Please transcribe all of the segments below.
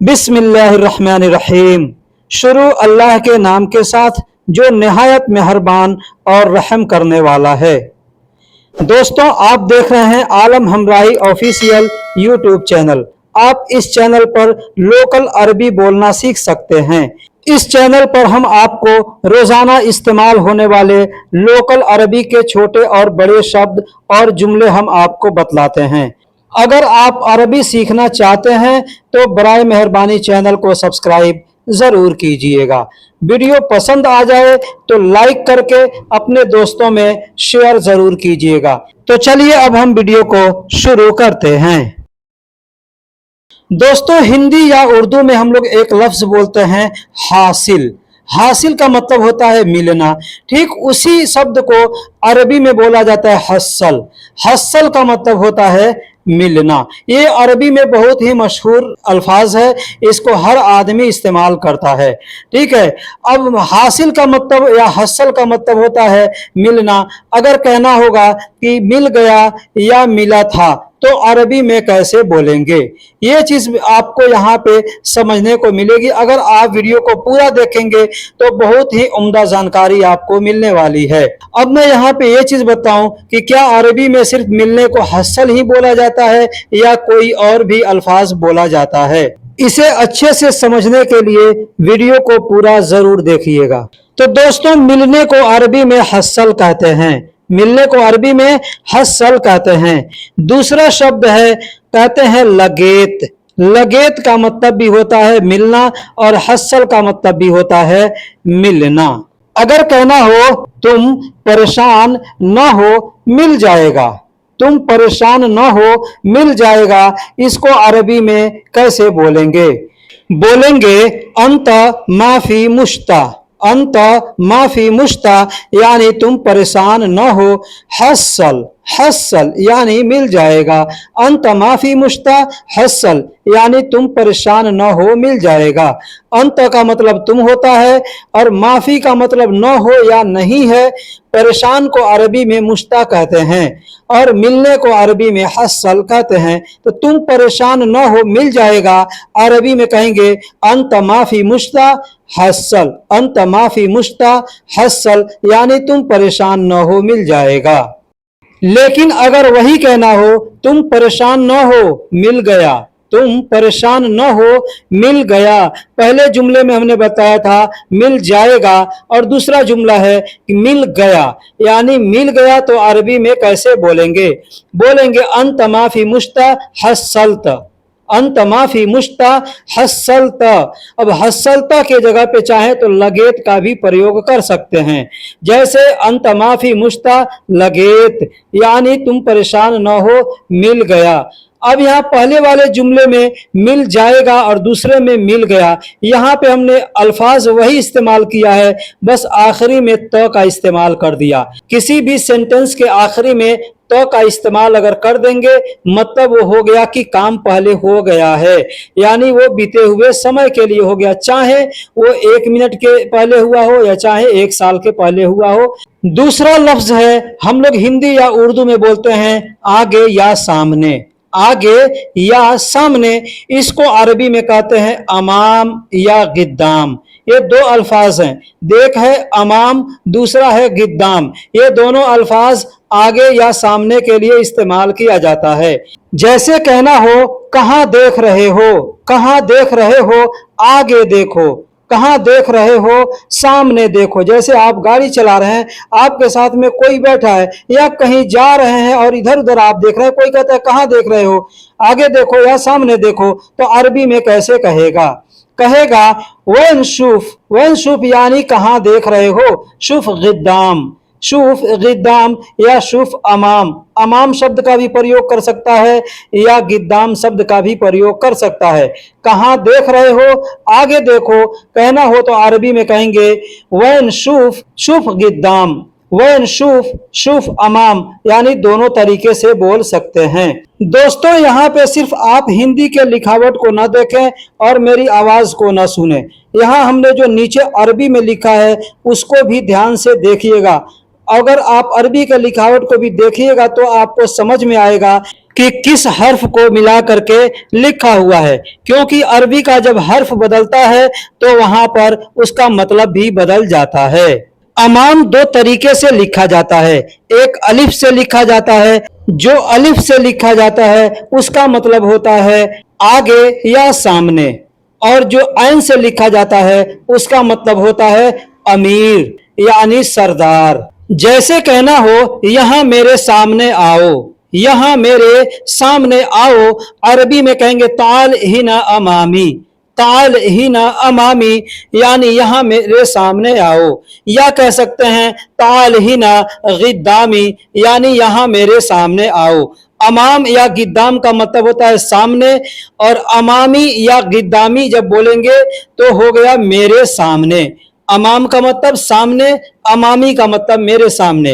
बिस्मिल्लाहिर्रहमानिर्रहीम। शुरू अल्लाह के नाम के साथ जो निहायत मेहरबान और रहम करने वाला है। दोस्तों, आप देख रहे हैं आलम हमराही ऑफिशियल यूट्यूब चैनल। आप इस चैनल पर लोकल अरबी बोलना सीख सकते हैं। इस चैनल पर हम आपको रोजाना इस्तेमाल होने वाले लोकल अरबी के छोटे और बड़े शब्द और जुमले हम आपको बतलाते हैं। अगर आप अरबी सीखना चाहते हैं तो बराए मेहरबानी चैनल को सब्सक्राइब जरूर कीजिएगा। वीडियो पसंद आ जाए तो लाइक करके अपने दोस्तों में शेयर जरूर कीजिएगा। तो चलिए अब हम वीडियो को शुरू करते हैं। दोस्तों, हिंदी या उर्दू में हम लोग एक लफ्ज बोलते हैं हासिल। हासिल का मतलब होता है मिलना। ठीक उसी शब्द को अरबी में बोला जाता है हस्सल। हस्सल का मतलब होता है मिलना। ये अरबी में बहुत ही मशहूर अल्फाज है, इसको हर आदमी इस्तेमाल करता है। ठीक है, अब हासिल का मतलब या हस्सल का मतलब होता है मिलना। अगर कहना होगा कि मिल गया या मिला था तो अरबी में कैसे बोलेंगे, ये चीज आपको यहाँ पे समझने को मिलेगी। अगर आप वीडियो को पूरा देखेंगे तो बहुत ही उम्दा जानकारी आपको मिलने वाली है। अब मैं यहाँ पे ये चीज बताऊं कि क्या अरबी में सिर्फ मिलने को हस्सल ही बोला जाता है या कोई और भी अल्फाज बोला जाता है। इसे अच्छे से समझने के लिए वीडियो को पूरा जरूर देखिएगा। तो दोस्तों, मिलने को अरबी में हस्सल कहते हैं। मिलने को अरबी में हस्सल कहते हैं। दूसरा शब्द है, कहते हैं लगेत। लगेत का मतलब भी होता है मिलना और हस्सल का मतलब भी होता है मिलना। अगर कहना हो तुम परेशान न हो मिल जाएगा, तुम परेशान न हो मिल जाएगा, इसको अरबी में कैसे बोलेंगे? बोलेंगे अंत माफी मुश्ता। अंत माफी मुश्ता यानी तुम परेशान न हो। हस्सल, हस्सल यानी मिल जाएगा। अंत माफी मुश्ता हस्सल यानी तुम परेशान न हो मिल जाएगा। अंत का मतलब तुम होता है और माफी का मतलब न हो या नहीं है। परेशान को अरबी में मुश्ता कहते हैं और मिलने को अरबी में हस्सल कहते हैं। तो तुम परेशान न हो मिल जाएगा, अरबी में कहेंगे अंत माफी मुश्ता हस्सल। अंत माफी मुश्ता हस्सल यानी तुम परेशान न हो मिल जाएगा। लेकिन अगर वही कहना हो तुम परेशान न हो मिल गया, तुम परेशान न हो मिल गया। पहले जुमले में हमने बताया था मिल जाएगा और दूसरा जुमला है कि मिल गया, यानी मिल गया तो अरबी में कैसे बोलेंगे? बोलेंगे अंत माफी मुश्ता हस्सलत। अंत माफी मुश्ता हस्सलता। अब हस्सलता के जगह पे चाहे तो लगेत का भी प्रयोग कर सकते हैं। जैसे अंत माफी मुश्ता लगेत यानी तुम परेशान न हो मिल गया। अब यहाँ पहले वाले जुमले में मिल जाएगा और दूसरे में मिल गया, यहाँ पे हमने अल्फाज वही इस्तेमाल किया है, बस आखिरी में तो का इस्तेमाल कर दिया। किसी भी सेंटेंस के आखिरी में तो का इस्तेमाल अगर कर देंगे मतलब वो हो गया कि काम पहले हो गया है, यानी वो बीते हुए समय के लिए हो गया, चाहे वो 1 मिनट के पहले हुआ हो या चाहे 1 साल के पहले हुआ हो। दूसरा लफ्ज है, हम लोग हिंदी या उर्दू में बोलते हैं आगे या सामने। आगे या सामने, इसको अरबी में कहते हैं अमाम या गिद्दाम। ये दो अल्फाज हैं, देख है अमाम, दूसरा है गिद्दाम। ये दोनों अल्फाज आगे या सामने के लिए इस्तेमाल किया जाता है। जैसे कहना हो कहाँ देख रहे हो, कहाँ देख रहे हो आगे देखो, कहाँ देख रहे हो सामने देखो। जैसे आप गाड़ी चला रहे हैं, आपके साथ में कोई बैठा है या कहीं जा रहे हैं और इधर उधर आप देख रहे हैं, कोई कहता है कहाँ देख रहे हो, आगे देखो या सामने देखो, तो अरबी में कैसे कहेगा? कहेगा वैन शुफ। वैन शुफ यानी कहाँ देख रहे हो। शुफ गिद्दाम, शुफ गिद्दाम या शुफ अमाम। अमाम शब्द का भी प्रयोग कर सकता है या गिद्दाम शब्द का भी प्रयोग कर सकता है। कहाँ देख रहे हो आगे देखो कहना हो तो अरबी में कहेंगे वैन शुफ शुफ गिद्दाम, वैन शुफ शुफ अमाम, यानी दोनों तरीके से बोल सकते हैं। दोस्तों, यहाँ पे सिर्फ आप हिंदी के लिखावट को न देखें और मेरी आवाज को न सुने। यहाँ हमने जो नीचे अरबी में लिखा है उसको भी ध्यान से देखिएगा। अगर आप अरबी के लिखावट को भी देखिएगा तो आपको समझ में आएगा कि किस हर्फ को मिला करके लिखा हुआ है, क्योंकि अरबी का जब हर्फ बदलता है तो वहां पर उसका मतलब भी बदल जाता है। अमाम दो तरीके से लिखा जाता है, एक अलिफ से लिखा जाता है, जो अलिफ से लिखा जाता है उसका मतलब होता है आगे या सामने, और जो ऐन से लिखा जाता है उसका मतलब होता है अमीर यानी सरदार। जैसे कहना हो यहाँ मेरे सामने आओ, यहाँ मेरे सामने आओ, अरबी में कहेंगे ताल हिना अमामी, ताल हिना अमामी यानी यहाँ मेरे सामने आओ, या कह सकते हैं ताल हिना गिद्दामी यानी यहाँ मेरे सामने आओ। अमाम या गिद्दाम का मतलब होता है सामने, और अमामी या गिद्दामी जब बोलेंगे तो हो गया मेरे सामने। अमाम का मतलब सामने, अमामी का मतलब मेरे सामने,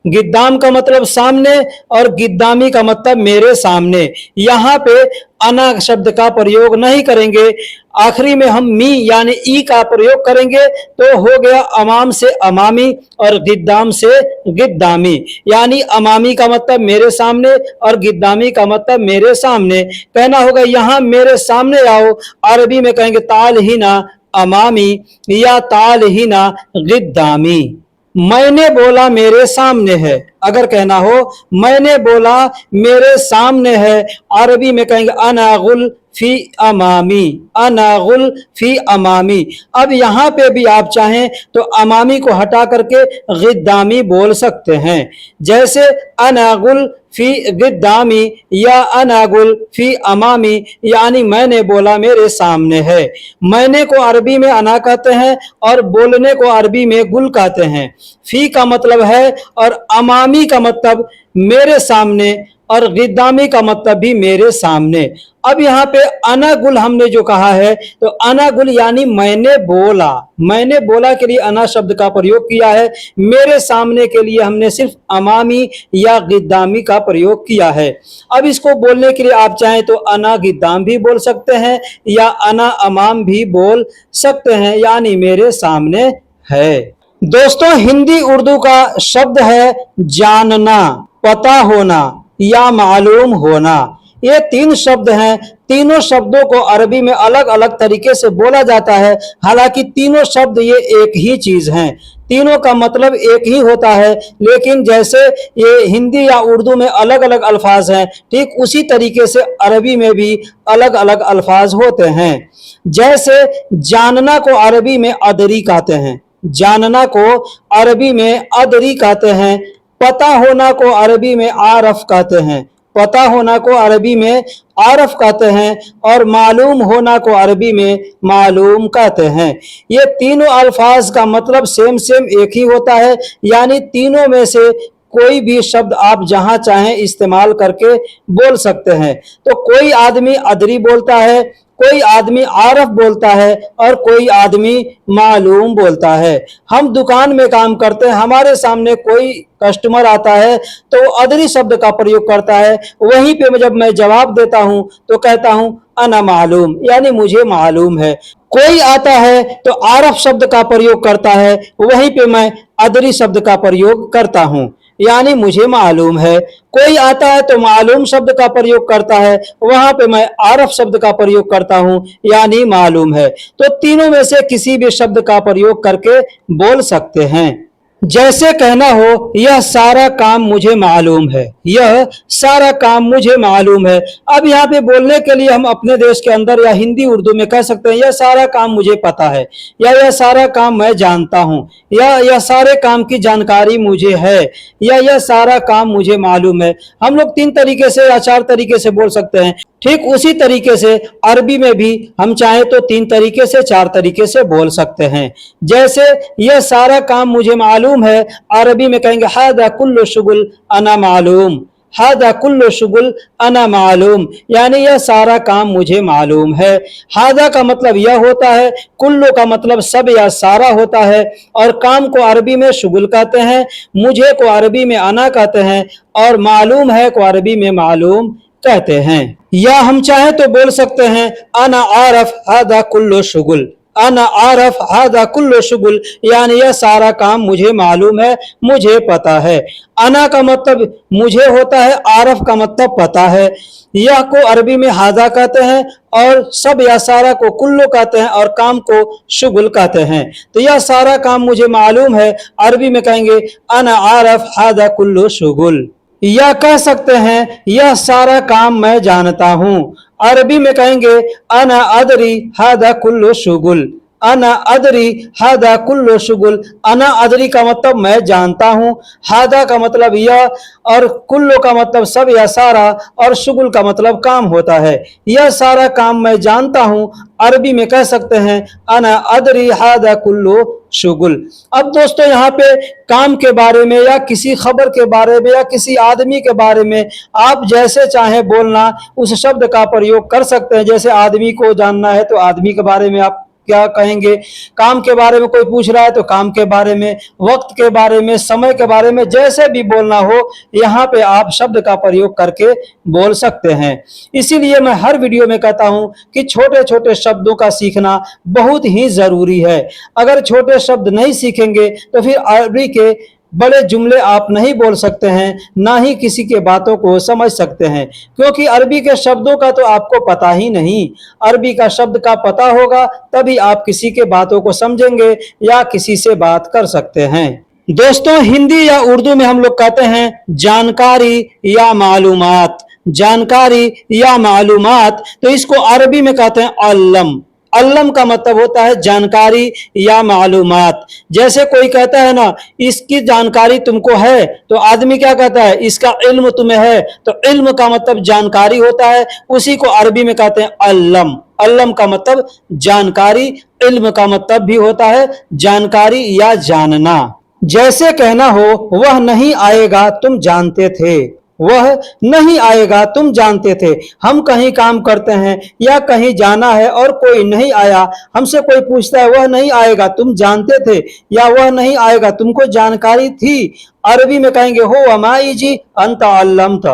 गिद्दाम का मतलब सामने और गिद्दामी का मतलब मेरे सामने। यहाँ पे अना शब्द का प्रयोग नहीं करेंगे, आखिरी में हम मी यानी ई का प्रयोग करेंगे तो हो गया अमाम से अमामी और गिद्दाम से गिद्दामी, यानी अमामी का मतलब मेरे सामने और गिद्दामी का मतलब मेरे सामने। कहना होगा यहाँ मेरे सामने आओ, अरबी में कहेंगे ताल हिना अमामी या ताल हिना गिद्दामी। मैंने बोला मेरे सामने है, अगर कहना हो मैंने बोला मेरे सामने है, अरबी में कहेंगे अना गुल फी अमामी, अना गुल फी अमामी। अब यहाँ पे भी आप चाहें तो अमामी को हटा करके गिद्दामी बोल सकते हैं, जैसे अना गुल फी गिद्दामी या अना गुल फी अमामी, यानी मैंने बोला मेरे सामने है। मैंने को अरबी में अना कहते हैं और बोलने को अरबी में गुल कहते हैं। फी का मतलब है और अमामी का मतलब मेरे सामने और गिद्दामी का मतलब भी मेरे सामने। अब यहाँ पे अना गुल हमने जो कहा है तो अना गुल यानी मैंने बोला, मैंने बोला के लिए अना शब्द का प्रयोग किया है, मेरे सामने के लिए हमने सिर्फ अमामी या गिद्दामी का प्रयोग किया है। अब इसको बोलने के लिए आप चाहें तो अना गिद्दाम भी बोल सकते हैं या अना अमाम भी बोल सकते हैं, यानी मेरे सामने है। दोस्तों हिंदी उर्दू का शब्द है जानना, पता होना या मालूम होना। ये तीन शब्द हैं, तीनों शब्दों को अरबी में अलग अलग तरीके से बोला जाता है, हालांकि तीनों शब्द ये एक ही चीज हैं, तीनों का मतलब एक ही होता है, लेकिन जैसे ये हिंदी या उर्दू में अलग अलग अल्फाज हैं, ठीक उसी तरीके से अरबी में भी अलग अलग अल्फाज होते हैं। जैसे जानना को अरबी में अदरी कहते हैं, जानना को अरबी में अदरी कहते हैं। पता होना को अरबी में आरफ कहते हैं, पता होना को अरबी में आरफ कहते हैं, और मालूम होना को अरबी में मालूम कहते हैं। ये तीनों अल्फाज का मतलब सेम एक ही होता है, यानी तीनों में से कोई भी शब्द आप जहां चाहें इस्तेमाल करके बोल सकते हैं। तो कोई आदमी अदरी बोलता है, कोई आदमी आरफ बोलता है और कोई आदमी मालूम बोलता है। हम दुकान में काम करते हैं, हमारे सामने कोई कस्टमर आता है तो अदरी शब्द का प्रयोग करता है, वहीं पे जब मैं जवाब देता हूं तो कहता हूं अना मालूम, यानी मुझे मालूम है। कोई आता है तो आरफ शब्द का प्रयोग करता है, वहीं पे मैं अदरी शब्द का प्रयोग करता हूं, यानी मुझे मालूम है। कोई आता है तो मालूम शब्द का प्रयोग करता है, वहां पे मैं आरफ शब्द का प्रयोग करता हूं, यानी मालूम है। तो तीनों में से किसी भी शब्द का प्रयोग करके बोल सकते हैं। जैसे कहना हो यह सारा काम मुझे मालूम है, यह सारा काम मुझे मालूम है। अब यहाँ पे बोलने के लिए हम अपने देश के अंदर या हिंदी उर्दू में कह सकते हैं यह सारा काम मुझे पता है, या यह सारा काम मैं जानता हूँ, या यह सारे काम की जानकारी मुझे है, या यह सारा काम मुझे मालूम है। हम लोग 3 तरीके से या 4 तरीके से बोल सकते हैं। ठीक उसी तरीके से अरबी में भी हम चाहे तो 3 तरीके से 4 तरीके से बोल सकते हैं। जैसे यह सारा काम मुझे मालूम है, अरबी में कहेंगे हादा कुल्लु शुगुल अना मालूम, हादा कुल्लु शुगुल अना मालूम, यानी यह सारा काम मुझे मालूम है। हादा का मतलब यह होता है, कुल्लु का मतलब सब या सारा होता है, और काम को अरबी में शुगुल कहते हैं, मुझे को अरबी में अना कहते हैं, और मालूम है को अरबी में मालूम कहते हैं। या हम चाहें तो बोल सकते हैं अना आरफ हादा कुल्लु शुगुल, अना आरफ हादा कुल्लु शुगुल, यानी यह सारा काम मुझे मालूम है, मुझे पता है। अना का मतलब मुझे होता है, आरफ का मतलब पता है। यह को अरबी में हादा कहते हैं और सब या सारा को कुल्लु कहते हैं और काम को शुगुल कहते हैं। तो यह सारा काम मुझे मालूम है, अरबी में कहेंगे अना आरफ हादा कुल्लु शुगुल। या कह सकते हैं यह सारा काम मैं जानता हूं, अरबी में कहेंगे अना अदरी हादा कुल्लु शुगुल। अना अदरी हादा कुल्लु शुगुल, अना अदरी का मतलब मैं जानता हूं, हादा का मतलब यह और कुल्लु का मतलब सब या सारा और शुगुल का मतलब काम होता है। यह सारा काम मैं जानता हूं, अरबी में कह सकते हैं अना अदरी हादा कुल्लु शुगुल। अब दोस्तों यहाँ पे काम के बारे में या किसी खबर के बारे में या किसी आदमी के बारे में आप जैसे चाहे बोलना उस शब्द का प्रयोग कर सकते हैं। जैसे आदमी को जानना है तो आदमी के बारे में आप क्या कहेंगे, काम के बारे में कोई पूछ रहा है तो काम के बारे में, वक्त के बारे में, समय के बारे में, जैसे भी बोलना हो यहाँ पे आप शब्द का प्रयोग करके बोल सकते हैं। इसीलिए मैं हर वीडियो में कहता हूं कि छोटे छोटे शब्दों का सीखना बहुत ही जरूरी है। अगर छोटे शब्द नहीं सीखेंगे तो फिर अरबी के बड़े जुमले आप नहीं बोल सकते हैं, ना ही किसी के बातों को समझ सकते हैं, क्योंकि अरबी के शब्दों का तो आपको पता ही नहीं। अरबी का शब्द का पता होगा तभी आप किसी के बातों को समझेंगे या किसी से बात कर सकते हैं। दोस्तों हिंदी या उर्दू में हम लोग कहते हैं जानकारी या मालूमात, जानकारी या मालूमात, तो इसको अरबी में कहते हैं अल्लम। अल्लम का मतलब होता है जानकारी या मालूमात। जैसे कोई कहता है ना इसकी जानकारी तुमको है, तो आदमी क्या कहता है इसका इल्म तुम्हें है, तो इल्म का मतलब जानकारी होता है, उसी को अरबी में कहते हैं अल्लम। अल्लम का मतलब जानकारी, इल्म का मतलब भी होता है जानकारी या जानना। जैसे कहना हो वह नहीं आएगा तुम जानते थे, वह नहीं आएगा तुम जानते थे। हम कहीं काम करते हैं या कहीं जाना है और कोई नहीं आया, हमसे कोई पूछता है वह नहीं आएगा तुम जानते थे या वह नहीं आएगा तुमको जानकारी थी, अरबी में कहेंगे हो अमाईजी अंत अल्लमत,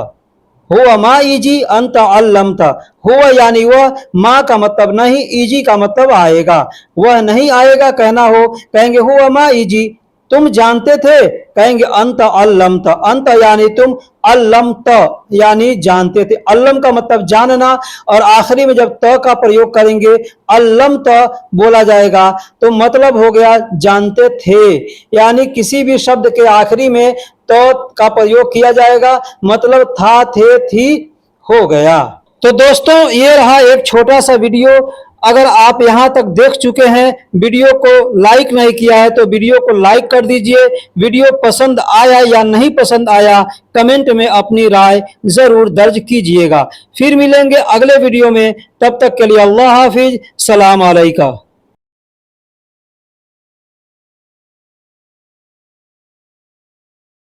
हो अमाईजी अंत अल्लमत। हो यानी वह, माँ का मतलब नहीं, ईजी का मतलब आएगा। वह नहीं आएगा कहना हो कहेंगे हो अमाईजी, तुम जानते थे कहेंगे अंत अल्लमत। अंत यानी तुम, अल्लमत यानी जानते थे। अल्लम का मतलब जानना और आखिरी में जब त का प्रयोग करेंगे अल्लमत बोला जाएगा तो मतलब हो गया जानते थे। यानी किसी भी शब्द के आखिरी में तो का प्रयोग किया जाएगा, मतलब था, थे, थी हो गया। तो दोस्तों ये रहा एक छोटा सा वीडियो। अगर आप यहाँ तक देख चुके हैं, वीडियो को लाइक नहीं किया है तो वीडियो को लाइक कर दीजिए। वीडियो पसंद आया या नहीं पसंद आया कमेंट में अपनी राय जरूर दर्ज कीजिएगा। फिर मिलेंगे अगले वीडियो में, तब तक के लिए अल्लाह हाफिज, सलाम अलैकुम।